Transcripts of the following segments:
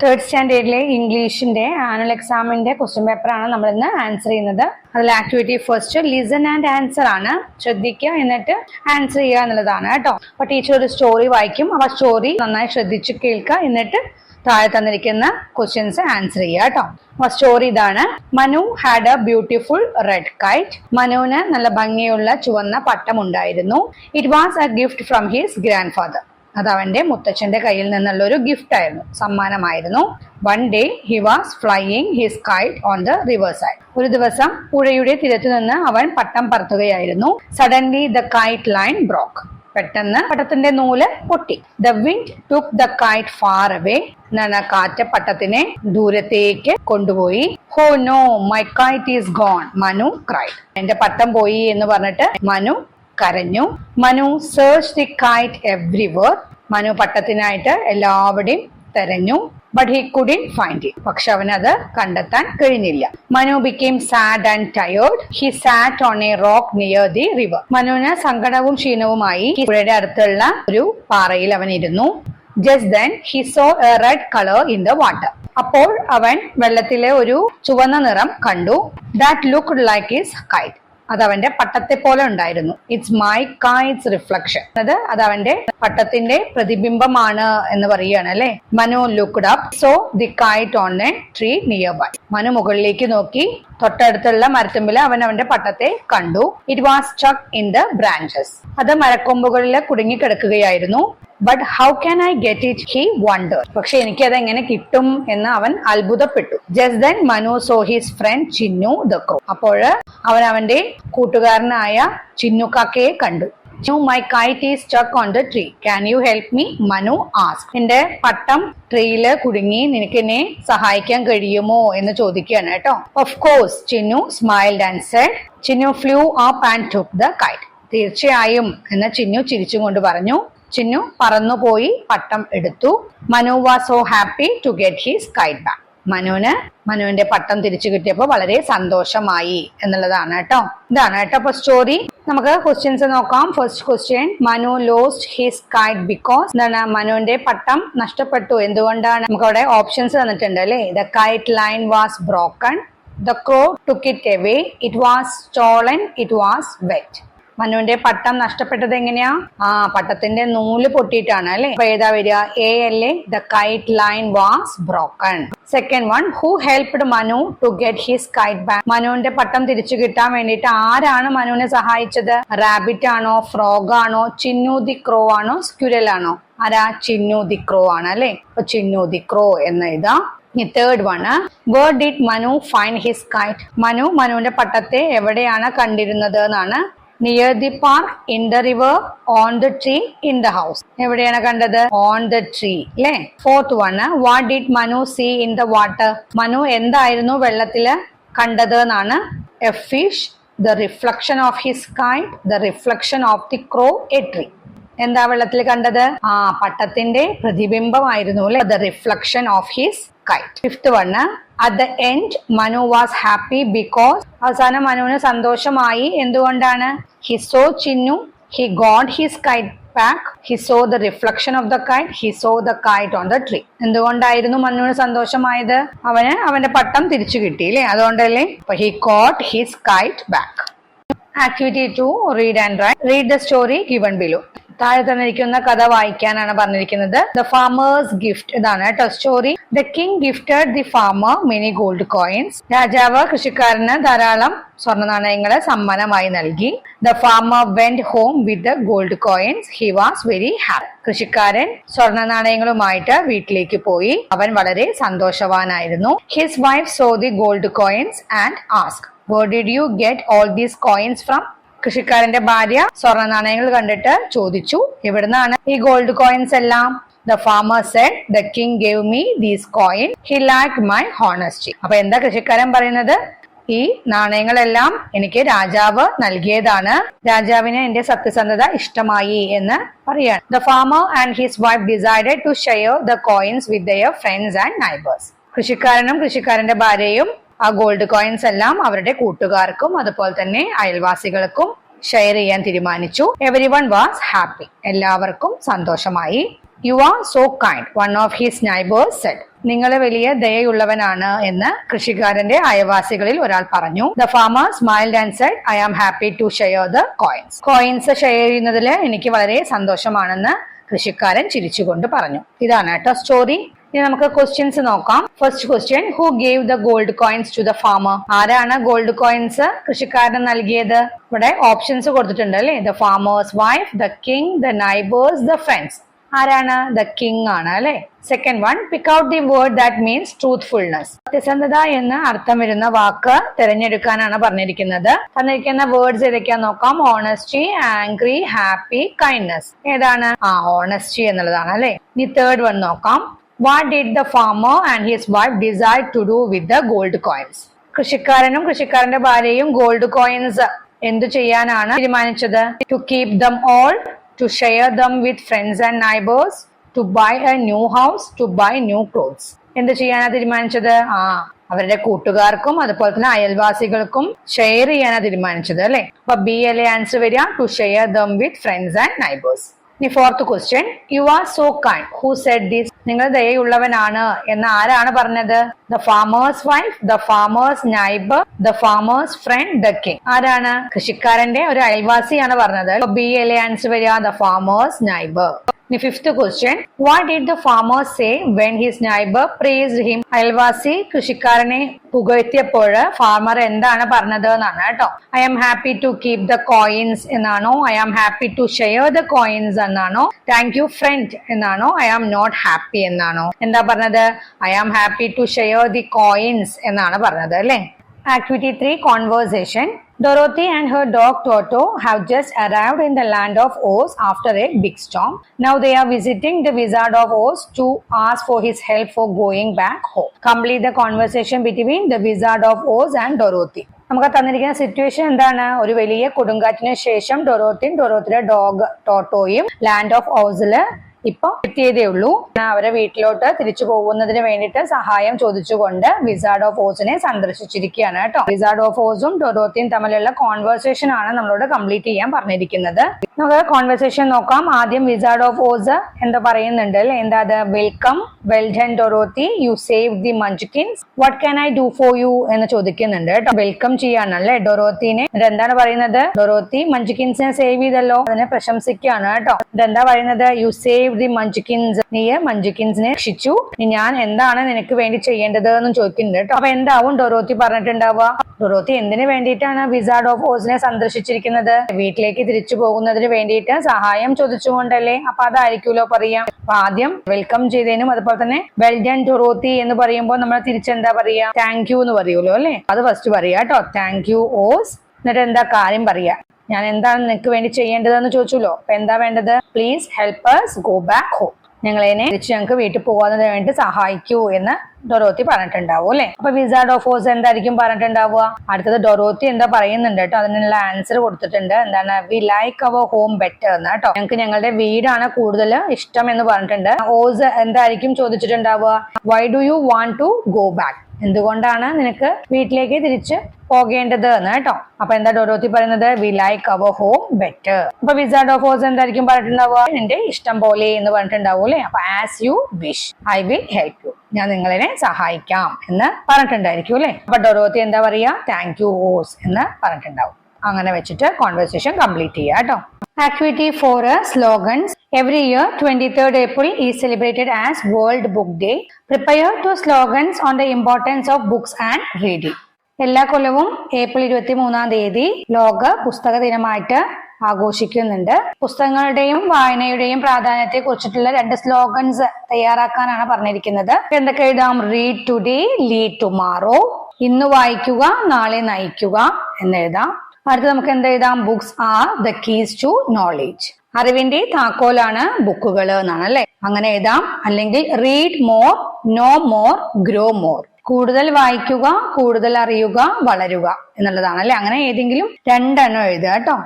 Third സ്റ്റാൻഡേർഡിലെ ഇംഗ്ലീഷിന്റെ annual എക്സാമിന്റെ question പേപ്പറാണ് നമ്മൾ ഇന്ന് ആൻസർ ചെയ്യുന്നത്. അതിൽ activity first listen and answer ആണ്. ശ്രദ്ധിക്കുക, എന്നിട്ട് ആൻസർ ചെയ്യുക എന്നുള്ളതാണ് കേട്ടോ. അപ്പൊ ടീച്ചർ ഒരു സ്റ്റോറി വായിക്കും. അപ്പൊ സ്റ്റോറി നന്നായി ശ്രദ്ധിച്ച് കേൾക്കുക, എന്നിട്ട് താഴെ തന്നിരിക്കുന്ന ക്വസ്റ്റ്യൻസ് ആൻസർ ചെയ്യുക കേട്ടോ. അപ്പൊ സ്റ്റോറി ഇതാണ്. Manu had a beautiful red kite. മനുവിന് നല്ല ഭംഗിയുള്ള ചുവന്ന പട്ടം ഉണ്ടായിരുന്നു. It was a gift from his grandfather. അത് അവന്റെ മുത്തച്ഛന്റെ കയ്യിൽ നിന്നുള്ള ഒരു ഗിഫ്റ്റ് ആയിരുന്നു, സമ്മാനമായിരുന്നു. One day he was flying his kite on the river side. ഒരു ദിവസം പുഴയുടെ തീരത്തു നിന്ന് അവൻ പട്ടം പറത്തുകയായിരുന്നു. Suddenly the kite line broke. പെട്ടെന്ന് പട്ടത്തിന്റെ നൂല് പൊട്ടി. The wind took the kite far away. എന്നാണ്, കാറ്റ് പട്ടത്തിനെ ദൂരത്തേക്ക് കൊണ്ടുപോയി. Oh no, my kite is gone, Manu cried. എന്റെ പട്ടം പോയി എന്ന് പറഞ്ഞിട്ട് മനു കരഞ്ഞു. Manu search the kite everywhere. Manu പട്ടത്തിനായിട്ട് എല്ലാവിടെയും തെരഞ്ഞു. But he couldn't find it. പക്ഷെ അവനത് കണ്ടെത്താൻ കഴിഞ്ഞില്ല. Manu became sad and tired. He sat on a rock near the river. മനുവിന് സങ്കടവും ക്ഷീണവുമായി പുഴയുടെ അടുത്തുള്ള ഒരു പാറയിൽ അവൻ ഇരുന്നു. Just then he saw a red colour in the water. അപ്പോൾ അവൻ വെള്ളത്തിലെ ഒരു ചുവന്ന നിറം കണ്ടു. That looked like his kite. അത് അവന്റെ പട്ടത്തെ പോലെ ഉണ്ടായിരുന്നു. It's my kite's reflection. അത് അവന്റെ പട്ടത്തിന്റെ പ്രതിബിംബമാണ് എന്ന് പറയുകയാണ് അല്ലെ. Manu looked up, saw the kite on a tree nearby. Manu മുകളിലേക്ക് നോക്കി, തൊട്ടടുത്തുള്ള മരത്തുമ്പിൽ അവൻ അവന്റെ പട്ടത്തെ കണ്ടു. It was stuck in the branches. അത് മരക്കൊമ്പുകളിൽ കുടുങ്ങിക്കിടക്കുകയായിരുന്നു. But how can I get it, he wonder. പക്ഷെ എനിക്കത് എങ്ങനെ കിട്ടും എന്ന് അവൻ അത്ഭുതപ്പെട്ടു. Just then Manu saw his friend Chinnu the crow. അപ്പോൾ അവൻ അവന്റെ കൂട്ടുകാരനായ ചിന്നുക്കാക്കയെ കണ്ടു. My kite is stuck on the tree, can you help me, Manu ask. എന്റെ പട്ടം ട്രീയില് കുടുങ്ങി, നിനക്ക് എന്നെ സഹായിക്കാൻ കഴിയുമോ എന്ന് ചോദിക്കുകയാണ് കേട്ടോ. Of course, Chinnu smiled and said. Chinnu flew up and took the kite. തീർച്ചയായും എന്ന് ചിന്നു ചിരിച്ചും കൊണ്ട് പറഞ്ഞു. ചിന്നു പറന്നുപോയി പട്ടം എടുത്തു. Manu was so happy to get his kite back. മനുവിന്റെ പട്ടം തിരിച്ചു കിട്ടിയപ്പോൾ വളരെ സന്തോഷമായി എന്നുള്ളതാണ് കേട്ടോ. ഇതാണ് കേട്ടോ അപ്പൊ സ്റ്റോറി. നമുക്ക് ക്വസ്റ്റ്യൻസ് നോക്കാം. First question, Manu lost his KITE because. എന്താണ്, മനുവിന്റെ പട്ടം നഷ്ടപ്പെട്ടു. എന്തുകൊണ്ടാണ്? നമുക്ക് അവിടെ ഓപ്ഷൻസ് തന്നിട്ടുണ്ട് അല്ലെ. The kite line was broken, the crow took it away, it was stolen, it was wet. മനുവിന്റെ പട്ടം നഷ്ടപ്പെട്ടത് എങ്ങനെയാ? പട്ടത്തിന്റെ നൂല് പൊട്ടിയിട്ടാണ് അല്ലെ. അപ്പൊ ഏതാ വരിക? എ അല്ലേ. The kite line was broken. Second one, who helped Manu to get his kite back. മനുവിന്റെ പട്ടം തിരിച്ചു കിട്ടാൻ വേണ്ടിയിട്ട് ആരാണ് മനുവിനെ സഹായിച്ചത്? റാബിറ്റ് ആണോ, ഫ്രോഗ് ആണോ, ചിന്നു ദി ക്രോ ആണോ, സ്ക്യുരൽ ആണോ? ആരാ? ചിന്നു ദി ക്രോ ആണ് അല്ലെ. അപ്പൊ ചിന്നു ദി ക്രോ എന്ന് എഴുതാം. Third one, where did Manu find his kite. മനുവിന്റെ പട്ടത്തെ എവിടെയാണ് കണ്ടിരുന്നത് എന്നാണ്. Near the park, in the river, on the tree, in the house. എവിടെയാണ് കണ്ടത്? ഓൺ ദ ട്രീ അല്ലെ. Fourth one, what did Manu see in the water. Manu എന്തായിരുന്നു വെള്ളത്തില് കണ്ടത് എന്നാണ്. A fish, the reflection of his kite, the reflection of the crow, a tree. എന്താ വെള്ളത്തിൽ കണ്ടത്? പട്ടത്തിന്റെ പ്രതിബിംബമായിരുന്നു അല്ലെ. The reflection of his kite. Fifth one, at the end Manu was happy because. അവസാനം മനുവിന് സന്തോഷമായി. എന്തുകൊണ്ടാണ്? He saw Chinnu, he got his kite back, he saw the reflection of the kite, he saw the kite on the tree. എന്തുകൊണ്ടായിരുന്നു മനുവിന് സന്തോഷമായത്? അവന്റെ പട്ടം തിരിച്ചു കിട്ടി അല്ലേ, അതുകൊണ്ടല്ലേ. അപ്പൊ he got his kite back. Activity 2, read and write. Read the story given below. താഴെ തന്നിരിക്കുന്ന കഥ വായിക്കാനാണ് പറഞ്ഞിരിക്കുന്നത്. The farmers gift. ഇതാണ് കേട്ടോ story. The king gifted the farmer many gold coins. രാജാവ് കൃഷിക്കാരന് ധാരാളം സ്വർണ്ണ നാണയങ്ങളെ സമ്മാനമായി നൽകി. The farmer went home with the gold coins. He was very happy. കൃഷിക്കാരൻ സ്വർണ്ണ നാണയങ്ങളുമായിട്ട് വീട്ടിലേക്ക് പോയി. അവൻ വളരെ സന്തോഷവാനായിരുന്നു. His wife saw the gold coins and ask, where did you get all these coins from? കൃഷിക്കാരന്റെ ഭാര്യ സ്വർണ്ണ നാണയങ്ങൾ കണ്ടിട്ട് ചോദിച്ചു, എവിടുന്നാണ് ഈ ഗോൾഡ് കോയിൻസ് എല്ലാം? The farmer said, the king gave me these coins, he liked my honesty. അപ്പൊ എന്താ കൃഷിക്കാരൻ പറയുന്നത്? ഈ നാണയങ്ങളെല്ലാം എനിക്ക് രാജാവ് നൽകിയതാണ്, രാജാവിന് എന്റെ സത്യസന്ധത ഇഷ്ടമായി എന്ന് പറയാണ്. The farmer and his wife decided to share the coins with their friends and neighbors. കൃഷിക്കാരനും കൃഷിക്കാരന്റെ ഭാര്യയും ആ ഗോൾഡ് കോയിൻസ് എല്ലാം അവരുടെ കൂട്ടുകാർക്കും അതുപോലെ തന്നെ അയൽവാസികൾക്കും ഷെയർ ചെയ്യാൻ തീരുമാനിച്ചു. Everyone was happy. എല്ലാവർക്കും സന്തോഷമായി. You are so kind, one of his neighbours said. നിങ്ങൾ വലിയ ദയയുള്ളവനാണ് എന്ന് കൃഷിക്കാരന്റെ അയൽവാസികളിൽ ഒരാൾ പറഞ്ഞു. The farmer smiled and said, I am happy to share the coins. Coins share ചെയ്യുന്നതിൽ എനിക്ക് വളരെ സന്തോഷമാണെന്ന് കൃഷിക്കാരൻ ചിരിച്ചുകൊണ്ട് പറഞ്ഞു. ഇതാണ് കേട്ടോ സ്റ്റോറി. ഇനി നമുക്ക് ക്വസ്റ്റ്യൻസ് നോക്കാം. First question, who gave the gold coins to the farmer? ആരാണ് ഗോൾഡ് കോയിൻസ് കൃഷിക്കാരന് നൽകിയത്? ഇവിടെ ഓപ്ഷൻസ് കൊടുത്തിട്ടുണ്ട് അല്ലേ. The farmer's wife, the king, the neighbours, the friends. ആരാണ്? ദ കിങ് ആണ് അല്ലെ. Second one, pick out the word that means truthfulness. സത്യസന്ധത എന്ന് അർത്ഥം വരുന്ന വാക്ക് തിരഞ്ഞെടുക്കാനാണ് പറഞ്ഞിരിക്കുന്നത്. തന്നിരിക്കുന്ന വേർഡ്സ് ഏതൊക്കെയാ നോക്കാം. Honesty, angry, happy, kindness. ഏതാണ്? ഓണസ്റ്റി എന്നുള്ളതാണ് അല്ലെ. ഇനി തേർഡ് വൺ നോക്കാം. What did the farmer and his wife decide to do with the gold coins? കൃഷിക്കാരനും കൃഷിക്കാരന്റെ ഭാര്യയും ഗോൾഡ് കോയിൻസ് എന്തു ചെയ്യാനാണ് തീരുമാനിച്ചത്? To keep them all, to share them with friends and neighbors, to buy a new house, to buy new clothes. എന്ത് ചെയ്യാനാ തീരുമാനിച്ചത്? അവരുടെ കൂട്ടുകാർക്കും അതുപോലെ തന്നെ അയൽവാസികൾക്കും ഷെയർ ചെയ്യാനാ തീരുമാനിച്ചത് അല്ലെ. അപ്പൊ ബി അല്ലേ ആൻസർ വരിക. To share them with friends and neighbors. ഇനി fourth question, you are so kind, who said this? നിങ്ങൾ ദയയുള്ളവനാണ് എന്ന് ആരാണ് പറഞ്ഞത്? The farmer's wife, the farmer's neighbour, the farmer's friend, the king. ആരാണ്? കൃഷിക്കാരന്റെ ഒരു അയൽവാസിയാണ് പറഞ്ഞത്. ബി അല്ലേ ആൻസർ വരിക. The farmer's neighbour. ഇനി fifth question, what did the farmer say when his neighbour praised him? അയൽവാസി കൃഷിക്കാരനെ പുകഴ്ത്തിയപ്പോൾ ഫാർമർ എന്താണ് പറഞ്ഞത് എന്നാണ് കേട്ടോ. I am happy to keep the coins എന്നാണോ? I am happy to share the coins എന്നാണോ? താങ്ക് യു ഫ്രണ്ട് എന്നാണോ? ഐ ആം നോട്ട് ഹാപ്പി എന്നാണോ? എന്താ പറഞ്ഞത്? I am happy to share the coins എന്നാണ് പറഞ്ഞത് അല്ലെ. Activity 3, conversation. Dorothy and her dog Toto have just arrived in the land of Oz after a big storm. Now they are visiting the Wizard of Oz to ask for his help for going back home. Complete the conversation between the Wizard of Oz and Dorothy. നമുക്ക് തന്നിരിക്കുന്ന situation എന്താണ്? ഒരു വലിയ കൊടുങ്കാറ്റിന് ശേഷം ഡൊറോത്തിയും ഡൊറോത്തിയുടെ dog ടോട്ടോയും land of Ozil ഇപ്പൊ എത്തിയതേ ഉള്ളൂ. അവരെ വീട്ടിലോട്ട് തിരിച്ചു പോകുന്നതിന് വേണ്ടിയിട്ട് സഹായം ചോദിച്ചുകൊണ്ട് വിസാർഡ് ഓഫ് ഓസിനെ സന്ദർശിച്ചിരിക്കുകയാണ് കേട്ടോ. വിസാർഡ് ഓഫ് ഓസും ഡൊറോത്തിയും തമ്മിലുള്ള കോൺവെർസേഷൻ ആണ് നമ്മളോട് കംപ്ലീറ്റ് ചെയ്യാൻ പറഞ്ഞിരിക്കുന്നത്. നമുക്ക് കോൺവെർസേഷൻ നോക്കാം. ആദ്യം വിസാർഡ് ഓഫ് ഓസ് എന്താ പറയുന്നുണ്ട് അല്ലെ. എന്താ അത്? Welcome, well done Dorothy, you save the munchkins, what can I do for you എന്ന് ചോദിക്കുന്നുണ്ട് കേട്ടോ. വെൽക്കം ചെയ്യാനല്ലേ ഡൊറോത്തിനെ. ഇതെന്താണ് പറയുന്നത്? ഡൊറോത്തി മഞ്ച്കിൻസിനെ സേവ് ചെയ്തല്ലോ, അതിനെ പ്രശംസിക്കുകയാണ് കേട്ടോ. ഇതെന്താ പറയുന്നത്? യു സേവ് ദി മഞ്ച്കിൻസ്, നീ മഞ്ച്കിൻസിനെ രക്ഷിച്ചു, ഞാൻ എന്താണ് നിനക്ക് വേണ്ടി ചെയ്യേണ്ടത് എന്നും ചോദിക്കുന്നുണ്ട് കേട്ടോ. അപ്പൊ എന്താവും ഡൊറോത്തി പറഞ്ഞിട്ടുണ്ടാവുക? ഡൊറോത്തി എന്തിനു വേണ്ടിയിട്ടാണ് വിസാർഡ് ഓഫ് ഓസിനെ സന്ദർശിച്ചിരിക്കുന്നത്? വീട്ടിലേക്ക് തിരിച്ചു പോകുന്നതിന് വേണ്ടിയിട്ട് സഹായം ചോദിച്ചുകൊണ്ടല്ലേ. അപ്പൊ അതായിരിക്കുമല്ലോ പറയാം. അപ്പൊ ആദ്യം വെൽക്കം ചെയ്തതിനും അതുപോലെ തന്നെ വെൽ ഡൺ ഡൊറോത്തി എന്ന് പറയുമ്പോൾ നമ്മൾ തിരിച്ചെന്താ പറയാ? താങ്ക് യു എന്ന് പറയുമല്ലോ അല്ലെ. അത് ഫസ്റ്റ് പറയാ കേട്ടോ. Thank you Oz. എന്നിട്ട് എന്താ കാര്യം പറയാ? ഞാൻ എന്താണ് നിനക്ക് വേണ്ടി ചെയ്യേണ്ടതെന്ന് ചോദിച്ചല്ലോ. അപ്പൊ എന്താ വേണ്ടത്? Please help us go back home. ഞങ്ങളതിനെ തിരിച്ച് ഞങ്ങൾക്ക് വീട്ടിൽ പോകുന്നതിന് വേണ്ടി സഹായിക്കൂ എന്ന് ഡൊറോത്തി പറഞ്ഞിട്ടുണ്ടാവും അല്ലെ. അപ്പൊ വിസാർഡ് ഓഫ് ഓസ് എന്തായിരിക്കും പറഞ്ഞിട്ടുണ്ടാവുക? അടുത്തത് ഡൊറോത്തി എന്താ പറയുന്നുണ്ട് കേട്ടോ. അതിനുള്ള ആൻസർ കൊടുത്തിട്ടുണ്ട്. എന്താണ്? We like our home better എന്ന് കേട്ടോ. ഞങ്ങൾക്ക് ഞങ്ങളുടെ വീടാണ് കൂടുതൽ ഇഷ്ടം എന്ന് പറഞ്ഞിട്ടുണ്ട്. ഓസ് എന്തായിരിക്കും ചോദിച്ചിട്ടുണ്ടാവുക? Why do you want to go back? എന്തുകൊണ്ടാണ് നിനക്ക് വീട്ടിലേക്ക് തിരിച്ച് പോകേണ്ടത് എന്ന് കേട്ടോ. അപ്പൊ എന്താ ഡൊറോത്തി പറയുന്നത്? We like our home better. അപ്പൊ വിസാർഡ് ഓഫ് ഓസ് എന്തായിരിക്കും പറഞ്ഞിട്ടുണ്ടാവുക? നിന്റെ ഇഷ്ടം പോലെ എന്ന് പറഞ്ഞിട്ടുണ്ടാവും അല്ലെ. അപ്പൊ as you wish, I will help you, ഞാൻ നിങ്ങളെ സഹായിക്കാം എന്ന് പറഞ്ഞിട്ടുണ്ടായിരിക്കും അല്ലെ. അപ്പൊ ഡൊറോത്തി എന്താ പറയാ? താങ്ക് യു ഓസ് എന്ന് പറഞ്ഞിട്ടുണ്ടാവും. അങ്ങനെ വെച്ചിട്ട് കോൺവെർസേഷൻ കംപ്ലീറ്റ് ചെയ്യാം കേട്ടോ. Activity 4, slogans. Every year, 23rd April is celebrated as World Book Day. Prepare 2 slogans on the importance of books and reading. എല്ലാ കൊല്ലവും ഏപ്രിൽ 23-ാം തീയതി ലോക പുസ്തക ദിനമായിട്ട് ആഘോഷിക്കുന്നുണ്ട്. പുസ്തകങ്ങളുടെയും വായനയുടെയും പ്രാധാന്യത്തെ കുറിച്ചിട്ടുള്ള 2 സ്ലോഗൻസ് തയ്യാറാക്കാനാണ് പറഞ്ഞിരിക്കുന്നത്. എന്തൊക്കെ എഴുതാം? Read today, lead tomorrow. ഇന്ന് വായിക്കുക, നാളെ നയിക്കുക എന്നെഴുതാം. അടുത്ത് നമുക്ക് എന്ത് എഴുതാം? Books are the keys to knowledge. അറിവിന്റെ താക്കോലാണ് ബുക്കുകൾ എന്നാണ് അല്ലെ. അങ്ങനെ എഴുതാം. അല്ലെങ്കിൽ read more, know more, grow more. കൂടുതൽ വായിക്കുക, കൂടുതൽ അറിയുക, വളരുക എന്നുള്ളതാണ് അല്ലെ. അങ്ങനെ ഏതെങ്കിലും 2 എഴുതുക കേട്ടോ.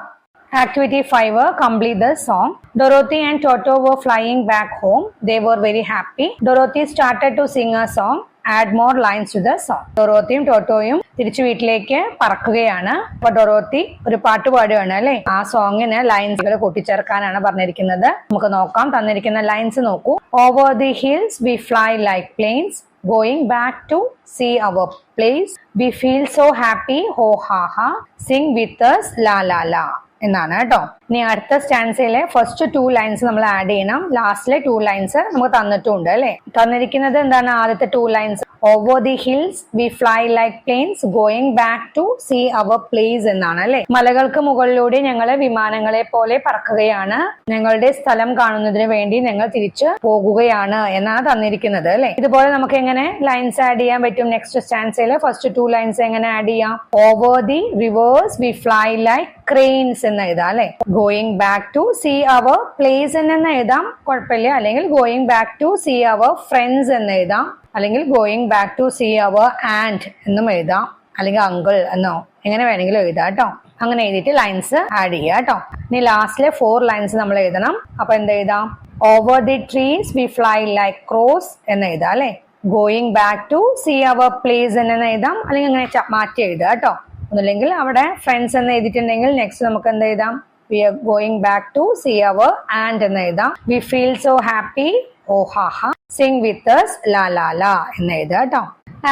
Activity 5, complete the song. Dorothy and Toto were flying back home. They were very happy. Dorothy started to sing a song. Add more lines to the song. ഡൊറോത്തിയും ടോട്ടോയും തിരിച്ചു വീട്ടിലേക്ക് പറക്കുകയാണ്. അപ്പൊ ഡൊറോത്തി ഒരു പാട്ട് പാടുകയാണ് അല്ലെ. ആ സോങ്ങിന് ലൈൻസുകൾ കൂട്ടിച്ചേർക്കാനാണ് പറഞ്ഞിരിക്കുന്നത്. നമുക്ക് നോക്കാം. തന്നിരിക്കുന്ന ലൈൻസ് നോക്കൂ. Over the hills we fly like planes, Going back to see our place. We feel so happy. Ho ha ha. Sing with us. La la la. എന്നാണ് കേട്ടോ. ഇനി അടുത്ത സ്റ്റാൻസയിലെ ഫസ്റ്റ് 2 ലൈൻസ് നമ്മൾ ആഡ് ചെയ്യണം. ലാസ്റ്റിലെ 2 ലൈൻസ് നമുക്ക് തന്നിട്ടുണ്ട് അല്ലെ. തന്നിരിക്കുന്നത് എന്താണ്? ആദ്യത്തെ 2 lines over the hills we fly like planes going back to see our place എന്നാണ് അല്ലെ. മലകൾക്ക് മുകളിലൂടെ ഞങ്ങൾ വിമാനങ്ങളെ പോലെ പറക്കുകയാണ്, ഞങ്ങളുടെ സ്ഥലം കാണുന്നതിന് വേണ്ടി ഞങ്ങൾ തിരിച്ചു പോകുകയാണ് എന്നാണ് തന്നിരിക്കുന്നത് അല്ലെ. ഇതുപോലെ നമുക്ക് എങ്ങനെ ലൈൻസ് ആഡ് ചെയ്യാൻ പറ്റും? നെക്സ്റ്റ് സ്റ്റാൻസയിലെ ഫസ്റ്റ് 2 ലൈൻസ് എങ്ങനെ ആഡ് ചെയ്യാം? Over the rivers we fly like cranes എന്ന് എഴുതാം അല്ലെ. Going back to see our place എന്ന് എഴുതാം, കുഴപ്പമില്ല. അല്ലെങ്കിൽ going back to see our friends എന്ന് എഴുതാം, അല്ലെങ്കിൽ going back to see our and എന്നും എഴുതാം, അല്ലെങ്കിൽ അങ്കിൾ എന്നോ എങ്ങനെ വേണമെങ്കിലും എഴുതാം കേട്ടോ. അങ്ങനെ എഴുതിയിട്ട് ലൈൻസ് ആഡ് ചെയ്യുക കേട്ടോ. ഇനി ലാസ്റ്റിലെ 4 ലൈൻസ് നമ്മൾ എഴുതണം. അപ്പൊ എന്ത് എഴുതാം? Over the trees we fly like crows എന്ന് എഴുതാം അല്ലെ. Going back to see our place എന്ന് എഴുതാം, അല്ലെങ്കിൽ അങ്ങനെ മാറ്റി എഴുതാം കേട്ടോ. ഒന്നുമില്ലെങ്കിൽ അവിടെ ഫ്രണ്ട്സ് എന്ന് എഴുതിയിട്ടുണ്ടെങ്കിൽ നെക്സ്റ്റ് നമുക്ക് എന്ത് എഴുതാം? We are going back to see our aunt എന്ന് എഴുതാം. We feel so happy. ഓ ഹാ ഹാ. സിംഗ് വിത്ത് us. ലാ ലാ ലാ എന്ന് എഴുതാം കേട്ടോ.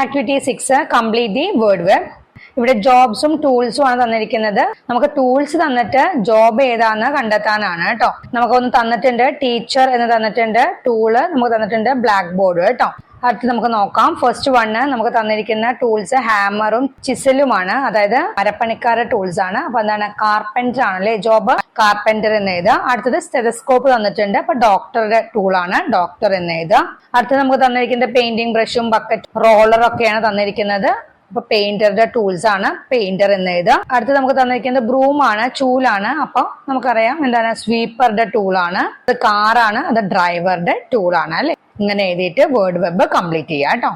Activity 6 complete the word web. ഇവിടെ ജോബ്സും ടൂൾസും ആണ് തന്നിരിക്കുന്നത്. നമുക്ക് ടൂൾസ് തന്നിട്ട് ജോബ് ഏതാന്ന് കണ്ടെത്താനാണ് കേട്ടോ. നമുക്കൊന്ന് തന്നിട്ടുണ്ട് ടീച്ചർ എന്ന് തന്നിട്ടുണ്ട്, ടൂള് നമുക്ക് തന്നിട്ടുണ്ട് ബ്ലാക്ക് ബോർഡ് കേട്ടോ. അടുത്ത് നമുക്ക് നോക്കാം. ഫസ്റ്റ് 1 നമുക്ക് തന്നിരിക്കുന്ന ടൂൾസ് ഹാമറും ചിസലുമാണ്, അതായത് മരപ്പണിക്കാരുടെ ടൂൾസ് ആണ്. അപ്പൊ എന്താണ്? കാർപ്പൻറ്റർ ആണ് അല്ലെ. ജോബ് കാർപ്പൻറ്റർ എന്ന് എഴുതാം. അടുത്തത് സ്റ്റെതസ്കോപ്പ് തന്നിട്ടുണ്ട്, അപ്പൊ ഡോക്ടറുടെ ടൂളാണ് ഡോക്ടർ എന്ന് എഴുതാം. അടുത്തത് നമുക്ക് തന്നിരിക്കുന്നത് പെയിന്റിംഗ് ബ്രഷും ബക്കറ്റ് റോളറും ഒക്കെയാണ് തന്നിരിക്കുന്നത്. അപ്പൊ പെയിന്ററുടെ ടൂൾസ് ആണ്, പെയിന്റർ എന്ന് എഴുതാം. അടുത്ത് നമുക്ക് തന്നിരിക്കുന്നത് ബ്രൂം ആണ്, ചൂലാണ്. അപ്പൊ നമുക്കറിയാം എന്താണ്? സ്വീപ്പറുടെ ടൂളാണ്. അത് കാറാണ്, അത് ഡ്രൈവറുടെ ടൂളാണ് അല്ലെ. ഇങ്ങനെ എഴുതിയിട്ട് വേർഡ് വെബ് കംപ്ലീറ്റ് ചെയ്യാം കേട്ടോ.